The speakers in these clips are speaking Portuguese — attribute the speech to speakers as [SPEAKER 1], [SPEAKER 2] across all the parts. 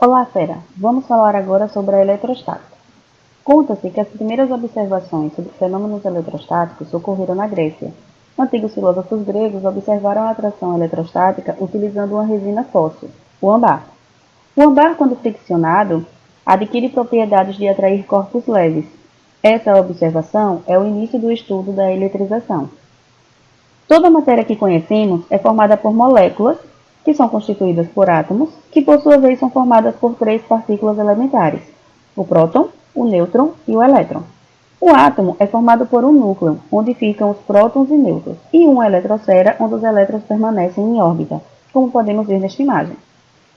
[SPEAKER 1] Olá, fera! Vamos falar agora sobre a eletrostática. Conta-se que as primeiras observações sobre fenômenos eletrostáticos ocorreram na Grécia. Antigos filósofos gregos observaram a atração eletrostática utilizando uma resina fóssil, o âmbar. O âmbar, quando friccionado, adquire propriedades de atrair corpos leves. Essa observação é o início do estudo da eletrização. Toda a matéria que conhecemos é formada por moléculas, que são constituídas por átomos, que por sua vez são formadas por três partículas elementares: o próton, o nêutron e o elétron. O átomo é formado por um núcleo, onde ficam os prótons e nêutrons, e uma eletrosfera, onde os elétrons permanecem em órbita, como podemos ver nesta imagem.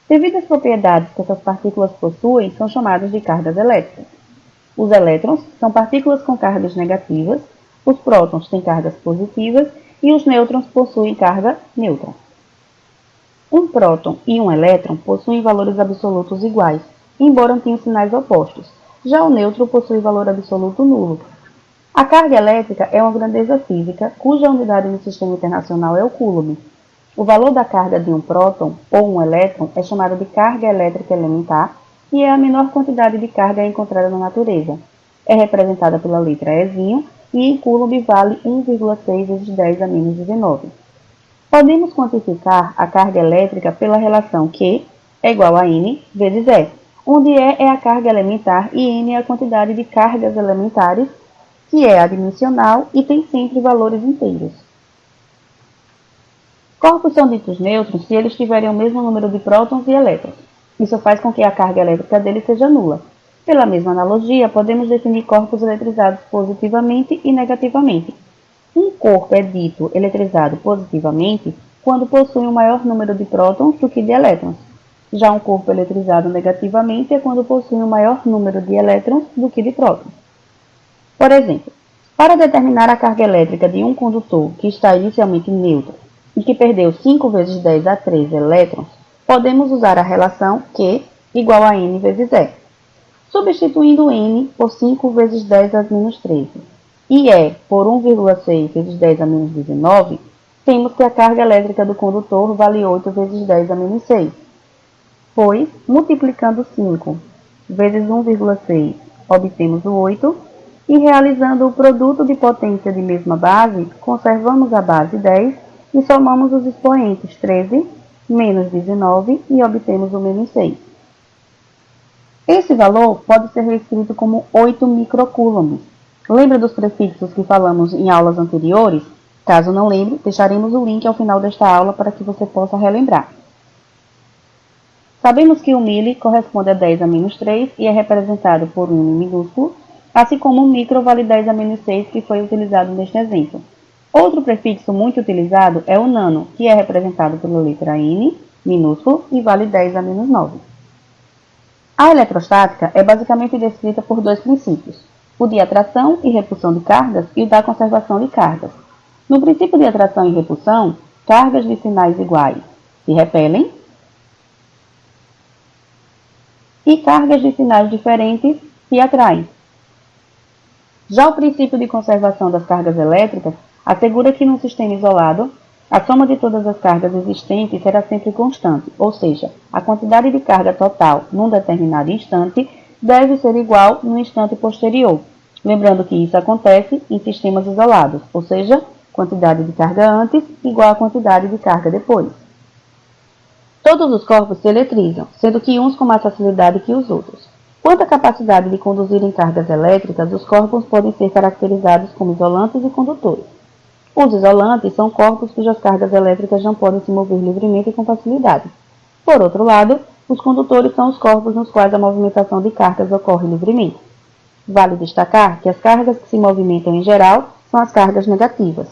[SPEAKER 1] Devido às propriedades que essas partículas possuem, são chamadas de cargas elétricas. Os elétrons são partículas com cargas negativas, os prótons têm cargas positivas e os nêutrons possuem carga neutra. Um próton e um elétron possuem valores absolutos iguais, embora tenham sinais opostos. Já o nêutron possui valor absoluto nulo. A carga elétrica é uma grandeza física, cuja unidade no sistema internacional é o coulomb. O valor da carga de um próton ou um elétron é chamado de carga elétrica elementar e é a menor quantidade de carga encontrada na natureza. É representada pela letra Ezinho e em coulomb vale 1,6 vezes 10 a menos 19. Podemos quantificar a carga elétrica pela relação Q é igual a N vezes E, onde E é a carga elementar e N é a quantidade de cargas elementares, que é adimensional e tem sempre valores inteiros. Corpos são ditos nêutrons se eles tiverem o mesmo número de prótons e elétrons. Isso faz com que a carga elétrica deles seja nula. Pela mesma analogia, podemos definir corpos eletrizados positivamente e negativamente. Um corpo é dito eletrizado positivamente quando possui um maior número de prótons do que de elétrons. Já um corpo eletrizado negativamente é quando possui um maior número de elétrons do que de prótons. Por exemplo, para determinar a carga elétrica de um condutor que está inicialmente neutro e que perdeu 5 vezes 10 a 13 elétrons, podemos usar a relação Q igual a N vezes E, substituindo N por 5 vezes 10 a menos 13 e E por 1,6 vezes 10 a menos 19, temos que a carga elétrica do condutor vale 8 vezes 10 a menos 6, pois, multiplicando 5 vezes 1,6, obtemos o 8, e realizando o produto de potência de mesma base, conservamos a base 10 e somamos os expoentes 13 menos 19 e obtemos o menos 6. Esse valor pode ser reescrito como 8 microcoulombs. Lembra dos prefixos que falamos em aulas anteriores? Caso não lembre, deixaremos o link ao final desta aula para que você possa relembrar. Sabemos que o milli corresponde a 10 a menos 3 e é representado por um N minúsculo, assim como o micro vale 10 a menos 6, que foi utilizado neste exemplo. Outro prefixo muito utilizado é o nano, que é representado pela letra N, minúsculo, e vale 10 a menos 9. A eletrostática é basicamente descrita por dois princípios: o de atração e repulsão de cargas e o da conservação de cargas. No princípio de atração e repulsão, cargas de sinais iguais se repelem e cargas de sinais diferentes se atraem. Já o princípio de conservação das cargas elétricas assegura que num sistema isolado, a soma de todas as cargas existentes será sempre constante, ou seja, a quantidade de carga total num determinado instante deve ser igual no instante posterior, lembrando que isso acontece em sistemas isolados, ou seja, quantidade de carga antes igual a quantidade de carga depois. Todos os corpos se eletrizam, sendo que uns com mais facilidade que os outros. Quanto à capacidade de conduzirem cargas elétricas, os corpos podem ser caracterizados como isolantes e condutores. Os isolantes são corpos cujas cargas elétricas não podem se mover livremente e com facilidade. Por outro lado, os condutores são os corpos nos quais a movimentação de cargas ocorre livremente. Vale destacar que as cargas que se movimentam em geral são as cargas negativas.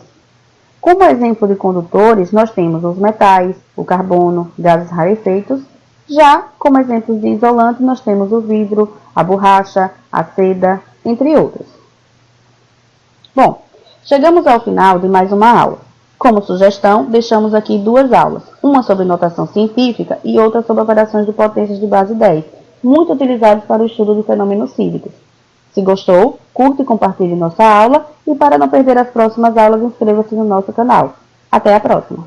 [SPEAKER 1] Como exemplo de condutores, nós temos os metais, o carbono, gases rarefeitos. Já como exemplos de isolante, nós temos o vidro, a borracha, a seda, entre outros. Bom, chegamos ao final de mais uma aula. Como sugestão, deixamos aqui duas aulas, uma sobre notação científica e outra sobre operações de potências de base 10, muito utilizadas para o estudo de fenômenos físicos. Se gostou, curta e compartilhe nossa aula e para não perder as próximas aulas, inscreva-se no nosso canal. Até a próxima!